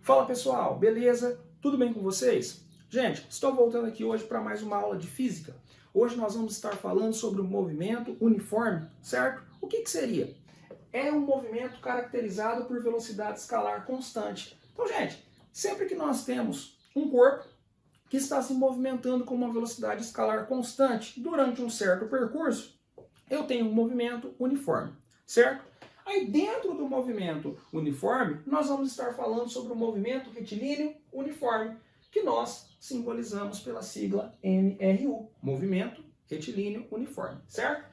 Fala pessoal, beleza? Tudo bem com vocês? Gente, estou voltando aqui hoje para mais uma aula de física. Hoje nós vamos estar falando sobre o movimento uniforme, certo? O que seria? É um movimento caracterizado por velocidade escalar constante. Então, gente, sempre que nós temos um corpo que está se movimentando com uma velocidade escalar constante durante um certo percurso, eu tenho um movimento uniforme, certo? Aí dentro do movimento uniforme, nós vamos estar falando sobre o movimento retilíneo uniforme, que nós simbolizamos pela sigla MRU, movimento retilíneo uniforme, certo?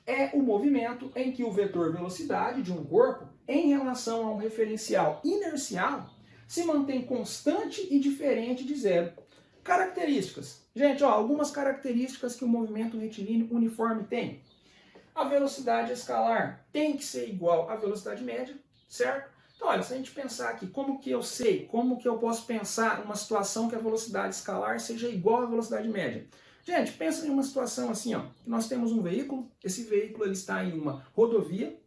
É o movimento em que o vetor velocidade de um corpo em relação a um referencial inercial se mantém constante e diferente de zero. Características. Gente, ó, algumas características que o movimento retilíneo uniforme tem. A velocidade escalar tem que ser igual à velocidade média, certo? Então, olha, se a gente pensar aqui, como que eu sei, como que eu posso pensar uma situação que a velocidade escalar seja igual à velocidade média? Gente, pensa em uma situação assim, ó, nós temos um veículo, esse veículo ele está em uma rodovia,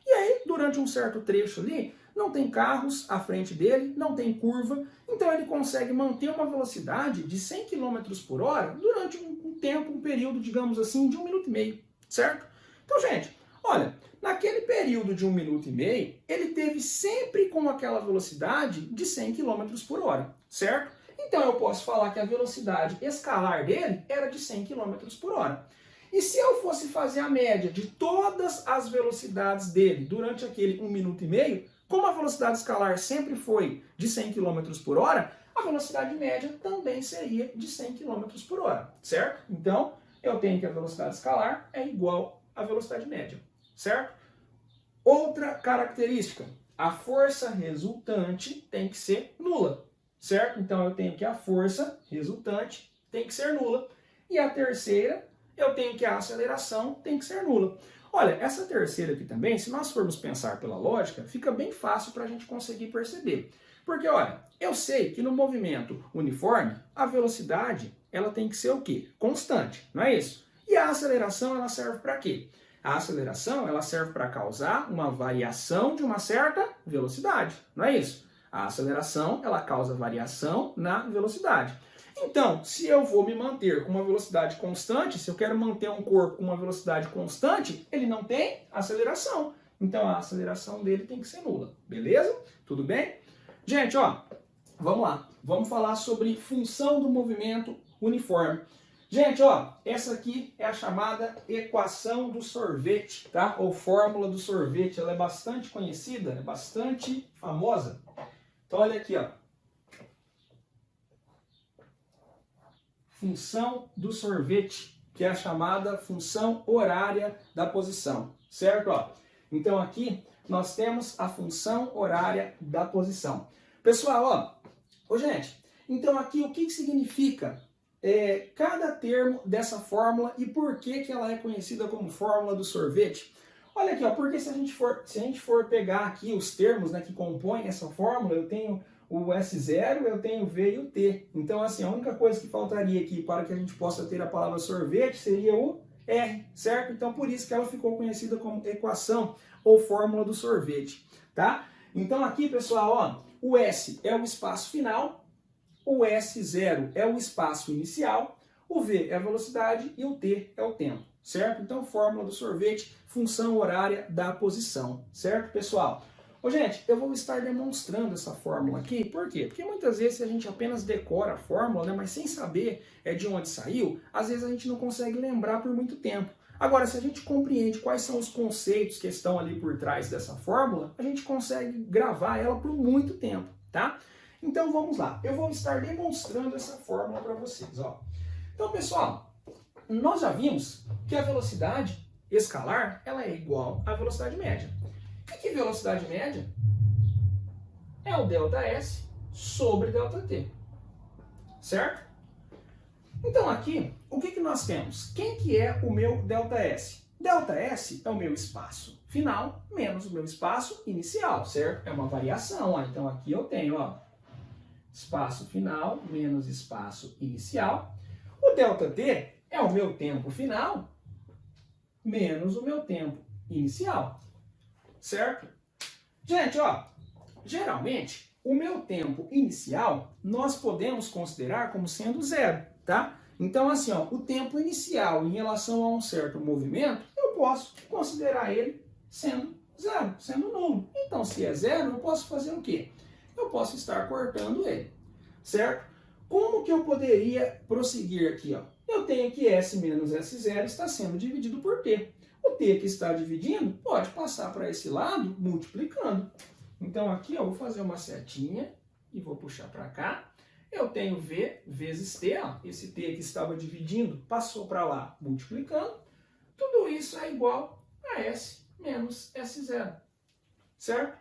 e aí, durante um certo trecho ali, não tem carros à frente dele, não tem curva, então ele consegue manter uma velocidade de 100 km por hora durante um tempo, um período, digamos assim, de 1 minuto e meio, certo? Então, gente, olha, naquele período de 1 minuto e meio, ele teve sempre com aquela velocidade de 100 km por hora, certo? Então eu posso falar que a velocidade escalar dele era de 100 km por hora. E se eu fosse fazer a média de todas as velocidades dele durante aquele 1 minuto e meio, como a velocidade escalar sempre foi de 100 km por hora, a velocidade média também seria de 100 km por hora, certo? Então, eu tenho que a velocidade escalar é igual à velocidade média, certo? Outra característica, a força resultante tem que ser nula, certo? Então, eu tenho que a força resultante tem que ser nula. E a terceira, eu tenho que a aceleração tem que ser nula. Olha, essa terceira aqui também, se nós formos pensar pela lógica, fica bem fácil para a gente conseguir perceber. Porque, olha, eu sei que no movimento uniforme, a velocidade, ela tem que ser o quê? Constante, não é isso? E a aceleração, ela serve para quê? A aceleração, ela serve para causar uma variação de uma certa velocidade, não é isso? A aceleração, ela causa variação na velocidade. Então, se eu vou me manter com uma velocidade constante, se eu quero manter um corpo com uma velocidade constante, ele não tem aceleração. Então, a aceleração dele tem que ser nula. Beleza? Tudo bem? Gente, ó, vamos lá. Vamos falar sobre função do movimento uniforme. Gente, ó, essa aqui é a chamada equação do sorvete, tá? Ou fórmula do sorvete. Ela é bastante conhecida, é bastante famosa. Então, olha aqui, ó. Função do sorvete, que é a chamada função horária da posição, certo? Ó, então aqui nós temos a função horária da posição. Pessoal, ó, gente, então aqui o que significa cada termo dessa fórmula e por que ela é conhecida como fórmula do sorvete? Olha aqui, ó, porque se a gente for pegar aqui os termos, né, que compõem essa fórmula, eu tenho o S0, eu tenho o V e o T. Então, assim, a única coisa que faltaria aqui para que a gente possa ter a palavra sorvete seria o R, certo? Então, por isso que ela ficou conhecida como equação ou fórmula do sorvete, tá? Então, aqui, pessoal, ó, o S é o espaço final, o S0 é o espaço inicial, o V é a velocidade e o T é o tempo, certo? Então, fórmula do sorvete, função horária da posição, certo, pessoal? Ô, gente, eu vou estar demonstrando essa fórmula aqui, por quê? Porque muitas vezes a gente apenas decora a fórmula, né, mas sem saber de onde saiu, às vezes a gente não consegue lembrar por muito tempo. Agora, se a gente compreende quais são os conceitos que estão ali por trás dessa fórmula, a gente consegue gravar ela por muito tempo, tá? Então vamos lá, eu vou estar demonstrando essa fórmula para vocês, ó. Então, pessoal, nós já vimos que a velocidade escalar, ela é igual à velocidade média. E que velocidade média? É o ΔS sobre ΔT, certo? Então aqui, o que nós temos? Quem que é o meu ΔS? ΔS é o meu espaço final menos o meu espaço inicial, certo? É uma variação, ó. Então aqui eu tenho, ó, espaço final menos espaço inicial. O ΔT é o meu tempo final menos o meu tempo inicial, certo? Gente, ó, geralmente, o meu tempo inicial nós podemos considerar como sendo zero, tá? Então, assim, ó, o tempo inicial em relação a um certo movimento, eu posso considerar ele sendo zero, sendo nulo. Então, se é zero, eu posso fazer o quê? Eu posso estar cortando ele, certo? Como que eu poderia prosseguir aqui, ó? Eu tenho que S menos S0 está sendo dividido por T. O T que está dividindo pode passar para esse lado multiplicando. Então aqui eu vou fazer uma setinha e vou puxar para cá. Eu tenho V vezes T, ó. Esse T que estava dividindo passou para lá multiplicando. Tudo isso é igual a S menos S0, certo?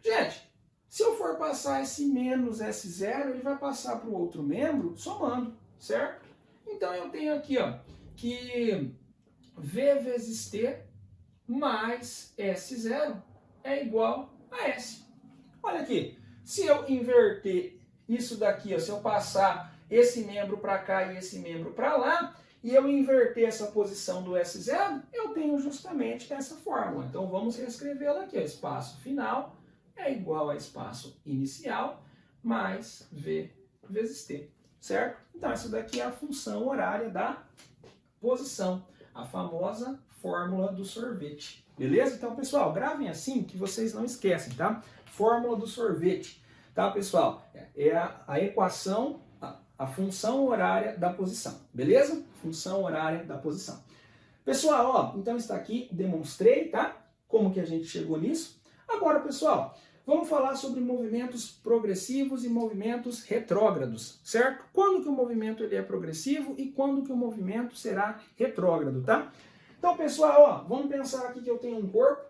Gente, se eu for passar esse menos S0, ele vai passar para o outro membro somando, certo? Então eu tenho aqui, ó, que V vezes T mais S0 é igual a S. Olha aqui, se eu inverter isso daqui, ó, se eu passar esse membro para cá e esse membro para lá, e eu inverter essa posição do S0, eu tenho justamente essa fórmula. Então vamos reescrevê-la aqui, ó, espaço final é igual a espaço inicial mais V vezes T, certo? Então essa daqui é a função horária da posição, a famosa fórmula do sorvete, beleza? Então, pessoal, gravem assim que vocês não esquecem, tá? Fórmula do sorvete, tá, pessoal? É a equação, a função horária da posição, beleza? Função horária da posição. Pessoal, ó, então está aqui, demonstrei, tá? Como que a gente chegou nisso. Agora, pessoal, vamos falar sobre movimentos progressivos e movimentos retrógrados, certo? Quando que o movimento ele é progressivo e quando que o movimento será retrógrado, tá? Então, pessoal, ó, vamos pensar aqui que eu tenho um corpo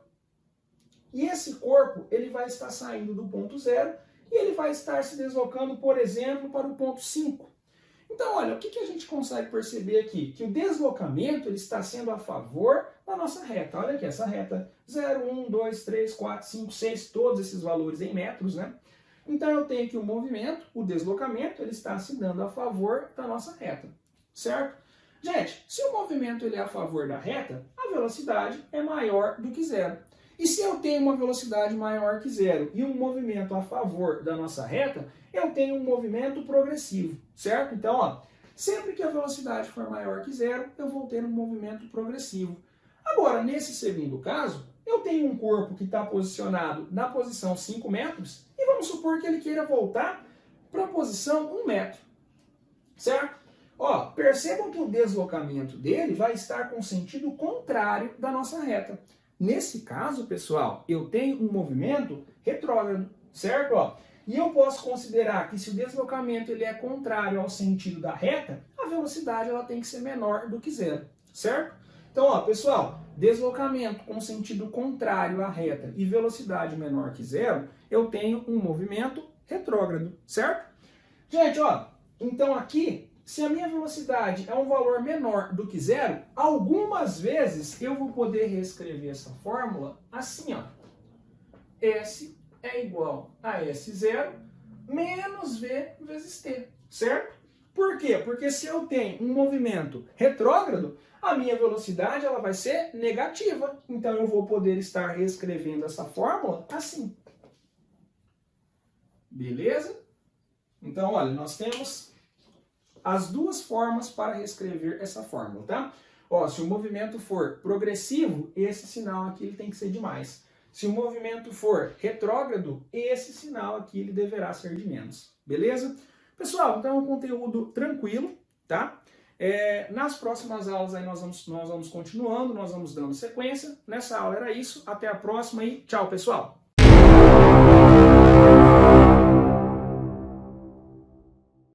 e esse corpo ele vai estar saindo do ponto 0 e ele vai estar se deslocando, por exemplo, para o ponto 5. Então, olha, o que a gente consegue perceber aqui? Que o deslocamento ele está sendo a favor da nossa reta. Olha aqui, essa reta 0, 1, 2, 3, 4, 5, 6, todos esses valores em metros, né? Então, eu tenho que o movimento, o deslocamento, ele está se dando a favor da nossa reta, certo? Gente, se o movimento ele é a favor da reta, a velocidade é maior do que zero. E se eu tenho uma velocidade maior que zero e um movimento a favor da nossa reta, eu tenho um movimento progressivo, certo? Então, ó, sempre que a velocidade for maior que zero, eu vou ter um movimento progressivo. Agora, nesse segundo caso, eu tenho um corpo que está posicionado na posição 5 metros e vamos supor que ele queira voltar para a posição 1 metro, certo? Ó, percebam que o deslocamento dele vai estar com sentido contrário da nossa reta. Nesse caso, pessoal, eu tenho um movimento retrógrado, certo? Ó, e eu posso considerar que se o deslocamento ele é contrário ao sentido da reta, a velocidade ela tem que ser menor do que zero, certo? Então, ó, pessoal, deslocamento com sentido contrário à reta e velocidade menor que zero, eu tenho um movimento retrógrado, certo? Gente, ó, então aqui, se a minha velocidade é um valor menor do que zero, algumas vezes eu vou poder reescrever essa fórmula assim, ó. S é igual a S0 menos V vezes T, certo? Por quê? Porque se eu tenho um movimento retrógrado, a minha velocidade ela vai ser negativa. Então eu vou poder estar reescrevendo essa fórmula assim. Beleza? Então, olha, nós temos as duas formas para reescrever essa fórmula, tá? Ó, se o movimento for progressivo, esse sinal aqui ele tem que ser de mais. Se o movimento for retrógrado, esse sinal aqui ele deverá ser de menos. Beleza? Pessoal, então é um conteúdo tranquilo, tá? Nas próximas aulas aí nós vamos continuando, nós vamos dando sequência. Nessa aula era isso. Até a próxima e tchau, pessoal!